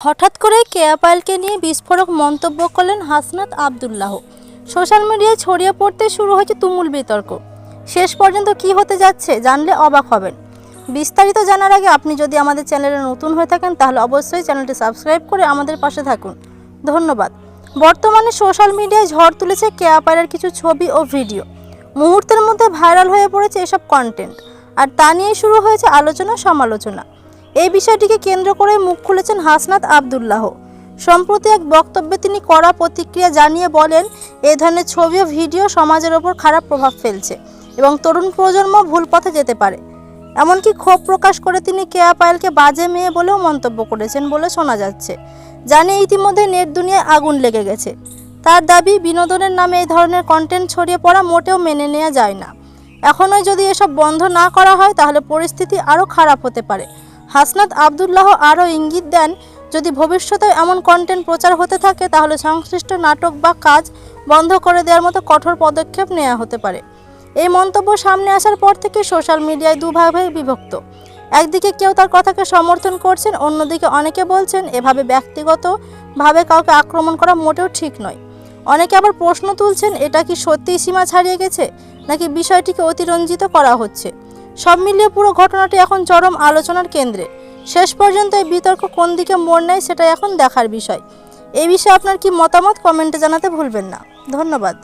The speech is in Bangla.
হঠাৎ করে কেয়া পায়েলকে নিয়ে বিস্ফোরক মন্তব্য করলেন হাসনাত আব্দুল্লাহ। সোশ্যাল মিডিয়ায় ছড়িয়ে পড়তে শুরু হয়েছে তুমুল বিতর্ক। শেষ পর্যন্ত কি হতে যাচ্ছে জানলে অবাক হবেন। বিস্তারিত জানার আগে আপনি যদি আমাদের চ্যানেলে নতুন হয়ে থাকেন তাহলে অবশ্যই চ্যানেলটি সাবস্ক্রাইব করে আমাদের পাশে থাকুন। ধন্যবাদ। বর্তমানে সোশ্যাল মিডিয়ায় ঝড় তুলেছে কেয়া পায়েলের কিছু ছবি ও ভিডিও। মুহূর্তের মধ্যে ভাইরাল হয়ে পড়েছে এসব কন্টেন্ট, আর তা নিয়ে শুরু হয়েছে আলোচনা সমালোচনা। এই বিষয়টিকে কেন্দ্র করে মুখ খুলেছেন হাসনাত আব্দুল্লাহ। সম্প্রতি এক বক্তব্যে তিনি কড়া প্রতিক্রিয়া জানিয়ে বলেন, এই ধরনের ছবি ও ভিডিও সমাজের ওপর খারাপ প্রভাব ফেলছে এবং তরুণ প্রজন্ম ভুল পথে যেতে পারে। এমনকি ক্ষোভ প্রকাশ করে তিনি কেয়া পায়েলকে বাজে মেয়ে বলেও মন্তব্য করেছেন বলে শোনা যাচ্ছে। জানিয়ে ইতিমধ্যে নেট দুনিয়ায় আগুন লেগে গেছে। তার দাবি, বিনোদনের নামে এই ধরনের কন্টেন্ট ছড়িয়ে পড়া মোটেও মেনে নেওয়া যায় না। এখনই যদি এসব বন্ধ না করা হয় তাহলে পরিস্থিতি আরও খারাপ হতে পারে। হাসনাত আব্দুল্লাহ আরও ইঙ্গিত দেন, যদি ভবিষ্যতে এমন কন্টেন্ট প্রচার হতে থাকে তাহলে সংশ্লিষ্ট নাটক বা কাজ বন্ধ করে দেওয়ার মতো কঠোর পদক্ষেপ নেওয়া হতে পারে। এই মন্তব্য সামনে আসার পর থেকে সোশ্যাল মিডিয়ায় দুভাবে বিভক্ত। একদিকে কেউ তার কথাকে সমর্থন করছেন, অন্যদিকে অনেকে বলছেন এভাবে ব্যক্তিগতভাবে কাউকে আক্রমণ করা মোটেও ঠিক নয়। অনেকে আবার প্রশ্ন তুলছেন, এটা কি সত্যিই সীমা ছাড়িয়ে গেছে নাকি বিষয়টিকে অতিরঞ্জিত করা হচ্ছে। সব মিলিয়ে পুরো ঘটনাটি এখন চরম আলোচনার কেন্দ্রে। শেষ পর্যন্ত এই বিতর্ক কোন দিকে মোড় নেয় সেটা এখন দেখার বিষয়। এই বিষয়ে আপনার কি মতামত কমেন্টে জানাতে ভুলবেন না। ধন্যবাদ।